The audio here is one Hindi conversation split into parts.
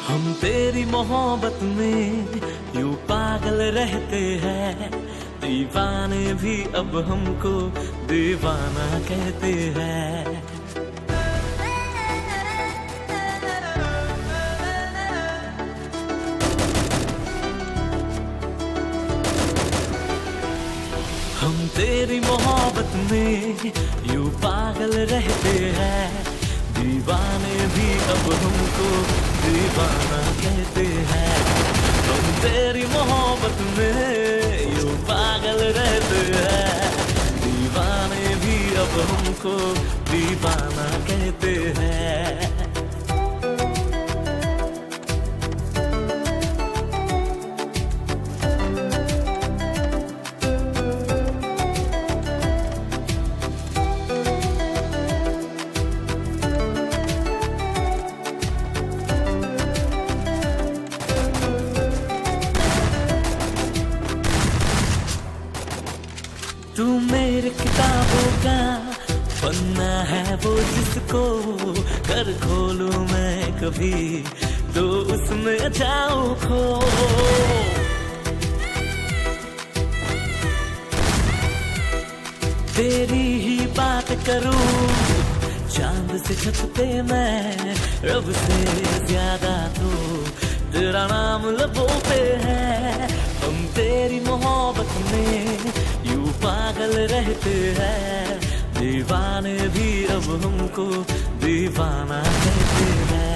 हम तेरी मोहब्बत में यूं पागल रहते हैं, दीवाने भी अब हमको दीवाना कहते हैं। हम तेरी मोहब्बत में यूं पागल रहते हैं, दीवाने भी अब हमको दीवाना कहते हैं। हम तेरी मोहब्बत में यूं पागल रहते हैं, दीवाने भी अब हमको दीवाना कहते हैं। तू मेरे किताबों का पन्ना है वो जिसको कर खोलूं मैं कभी तो उसमें जाऊं खो। तेरी ही बात करूं चांद से छत पे मैं, रब से ज्यादा तो तेरा नाम लबों पे है। हम तेरी मोहब्बत में यूं पागल रहते हैं, दीवाने भी अब हमको दीवाना कहते हैं।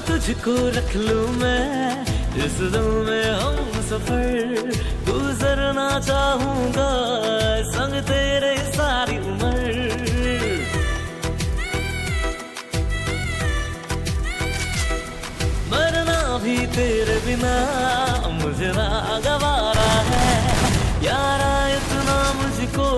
तुझको रख लूं मैं इस दिल में हम सफर, गुजरना चाहूंगा संग तेरे सारी उम्र। मरना भी तेरे बिना मुझे ना गवारा है, यारा इतना मुझको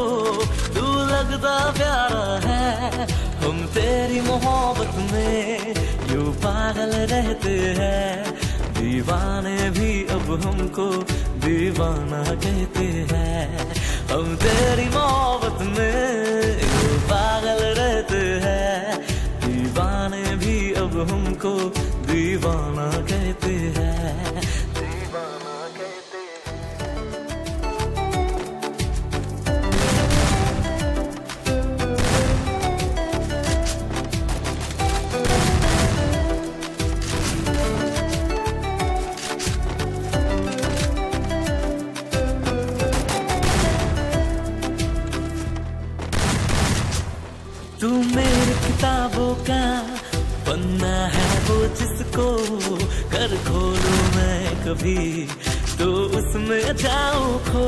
तू लगता प्यारा है। हम तेरी मोहब्बत में यूं पागल रहते हैं, दीवाने भी अब हमको दीवाना कहते हैं। हम तेरी मोहब्बत में यूं पागल रहते हैं, दीवाने भी अब हमको दीवाना कहते हैं। दीवाना कहते तू मेरी किताबों का पन्ना है वो जिसको कर खोलूं मैं कभी तो उसमें जाऊं खो।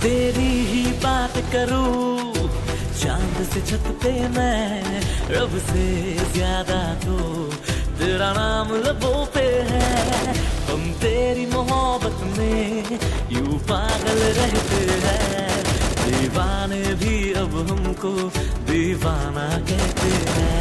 तेरी ही बात करूं चांद से छत पे मैं, रब से ज्यादा तो तेरा नाम लबों पे है। हम तेरी मोहब्बत में यूं पागल रहते हैं, दीवाने भी अब हमको दीवाना कहते हैं।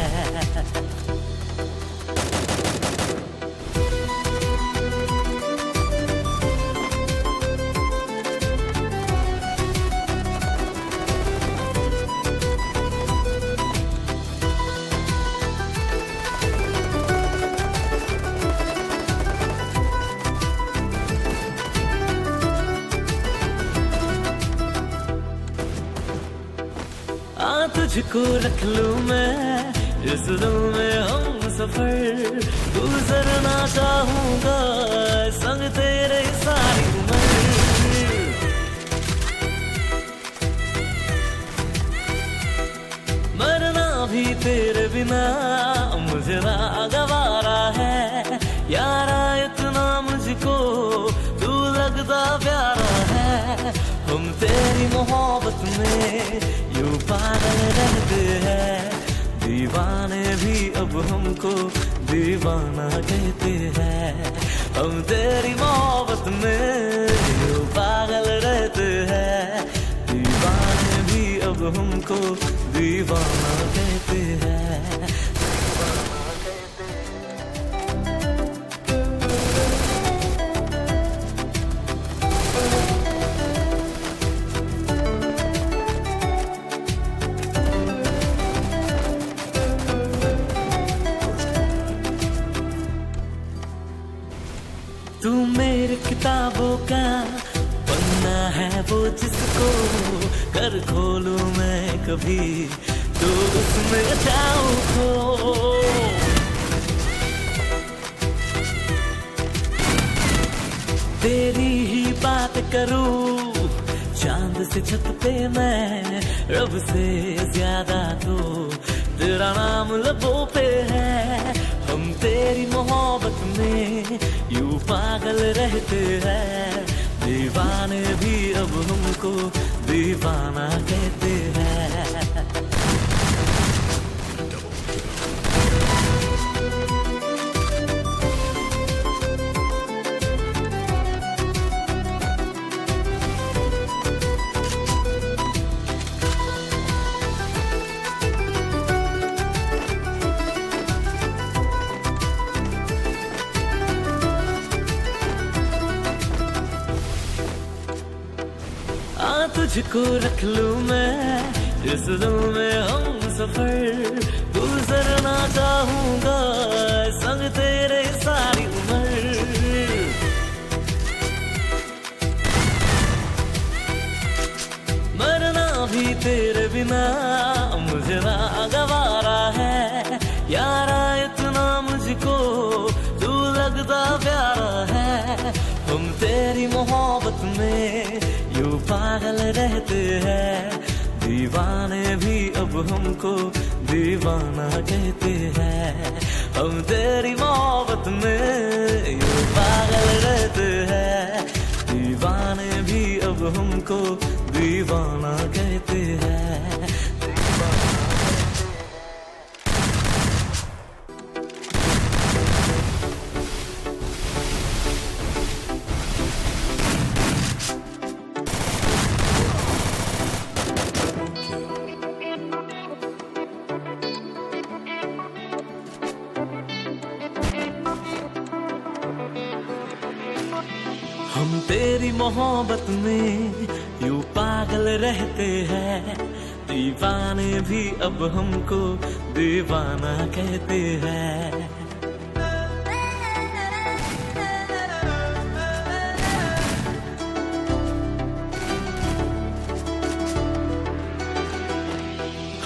तुझको रख लूं मैं इस दिल में हम सफर, गुजरना चाहूंगा संग तेरे सारी उम्र। मरना भी तेरे बिना मुझे ना गवारा है, यारा इतना मुझको तू लगता प्यारा है। हम तेरी मोहब्बत में यूं पागल रहते हैं, दीवाने भी अब हमको दीवाना कहते हैं। हम तेरी मोहब्बत में यूं पागल रहते हैं, दीवाने भी अब हमको दीवाना कहते हैं। तू मेरे किताबों का पन्ना है वो जिसको कर खोलूं मैं कभी तो उसमें जाऊं खो। तेरी ही बात करूं चांद से छत पे मैं, रब से ज्यादा तो तेरा नाम लबों पे है। हम तेरी मोहब्बत में यूं पागल रहते हैं, दीवाने भी अब हमको दीवाना कहते हैं। तुझको रख लूं मैं इस दिल में हम सफर, गुजरना चाहूंगा संग तेरे सारी उम्र। मरना भी तेरे बिना मुझे ना गवारा है, यारा इतना मुझको तू लगता प्यारा है। हम तेरी मोहब्बत में यूं पागल रहते हैं, दीवाने भी अब हमको दीवाना कहते हैं। हम तेरी मोहब्बत में यूं पागल रहते हैं, दीवाने भी अब हमको दीवाना कहते हैं। हम तेरी मोहब्बत में यूं पागल रहते हैं, दीवाने भी अब हमको दीवाना कहते हैं।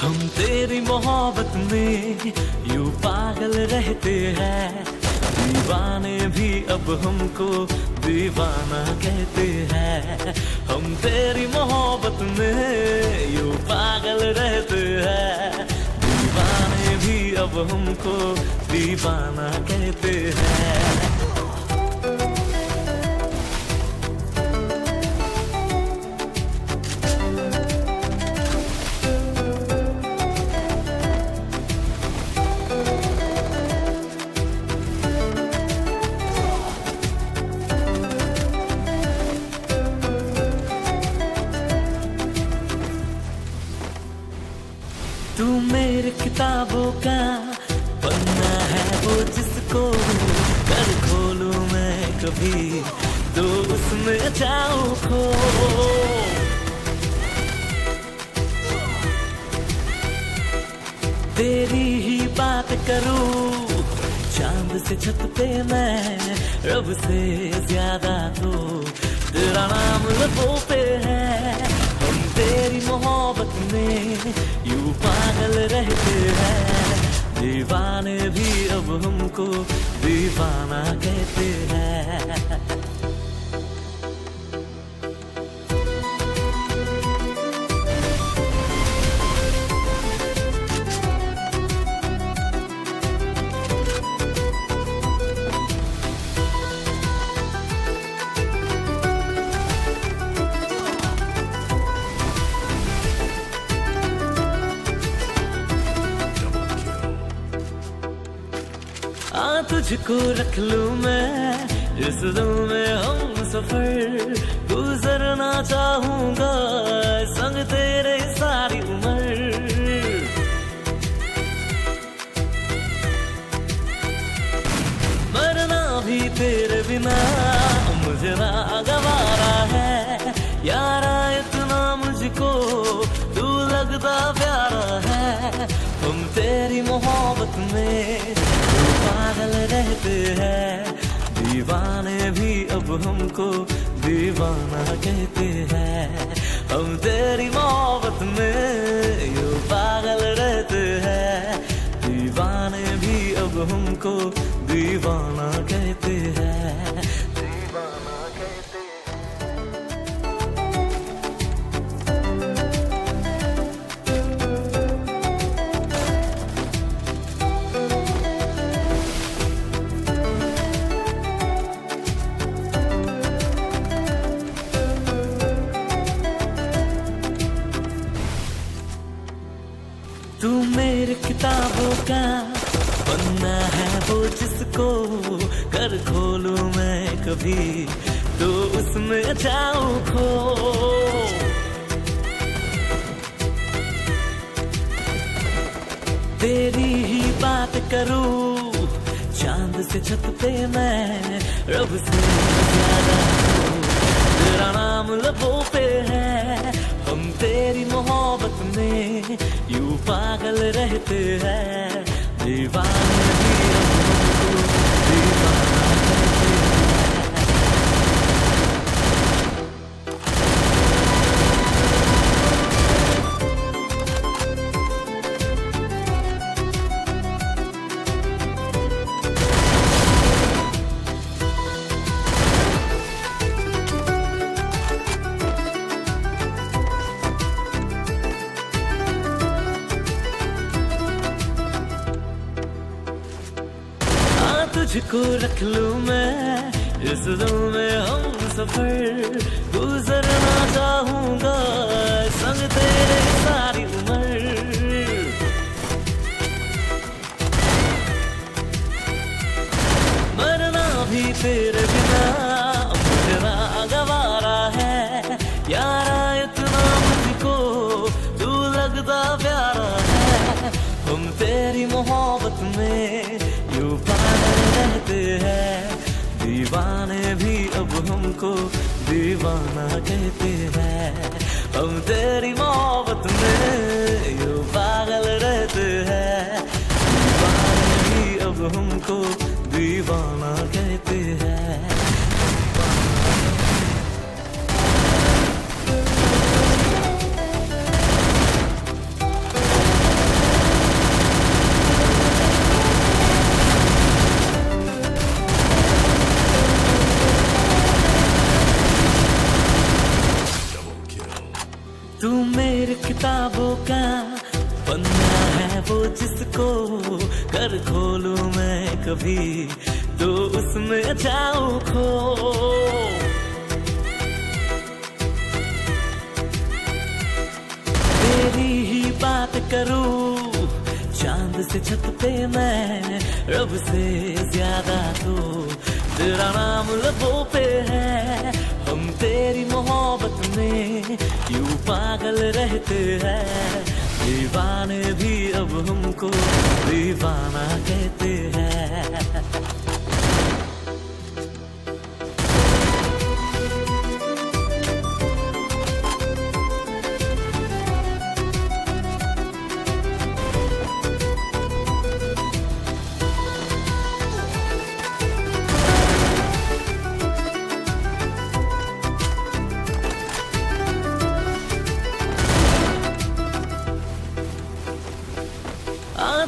हम तेरी मोहब्बत में यूं पागल रहते हैं, दीवाने भी अब हमको दीवाना कहते हैं। हम तेरी मोहब्बत में यूं पागल रहते हैं, दीवाने भी अब हमको दीवाना कहते हैं। तू मेरे किताबों का पन्ना है वो जिसको कर खोलूं मैं कभी तो उसमें जाऊं खो। तेरी ही बात करूं चांद से छत पे मैं, रब से ज्यादा तो तेरा नाम लबों पे है। हम तेरी मोहब्बत में यूं पागल रहते हैं, दीवाने भी अब हमको दीवाना कहते हैं। तुझको रख लूं मैं इस दिल में हम सफर, गुजरना चाहूंगा संग तेरे सारी उम्र। मरना भी तेरे बिना मुझे ना गवारा है, यारा इतना मुझको तू लगता प्यारा है। हम तेरी मोहब्बत में पागल रहते हैं, दीवाने भी अब हमको दीवाना कहते हैं। हम तेरी मोहब्बत में यूं पागल रहते हैं, दीवाने भी अब हमको दीवाना कहते हैं, दीवाना कहते हैं। तू मेरे किताबों का पन्ना है वो जिसको कर खोलूं मैं कभी तो उसमें जाऊं खो। तेरी ही बात करूं चांद से छत पे मैं, रब से ज्यादा तेरा नाम लबों पे है। हम तेरी मोहब्बत में यूं पागल रहते हैं, दीवाने भी हमको दीवाना कहते हैं। तुझको रख लूं मैं इस दिल में हम सफर, गुजरना चाहूंगा संग तेरे सारी उम्र। मरना भी तेरे बिना मुझे ना गवारा है, यारा इतना मुझको तू लगता प्यारा है। हम तेरी मोहब्बत में यूं पागल रहते हैं, दीवाने भी अब हमको दीवाना कहते हैं। हम तेरी मोहब्बत में यूं पागल रहते हैं, दीवाने भी अब हमको दीवाना कहते हैं। तू मेरे किताबों का पन्ना है वो जिसको कर खोलूं मैं कभी तो उसमें जाऊं खो। तेरी ही बात करूं चांद से छत पे मैं, रब से ज्यादा तो तेरा नाम लबों पे है। हम तेरी मोहब्बत में यूं पागल रहते हैं, दीवाने भी अब हमको दीवाना कहते हैं।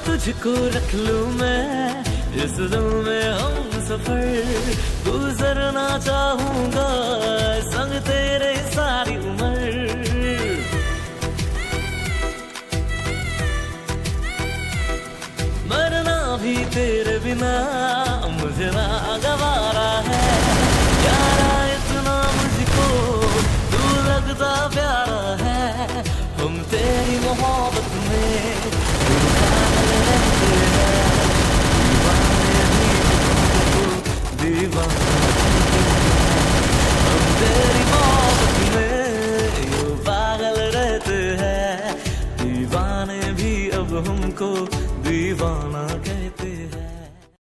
तुझको रख लूं मैं इस दिल में हम सफर, गुजरना चाहूंगा संग तेरे सारी उम्र। मरना भी तेरे बिना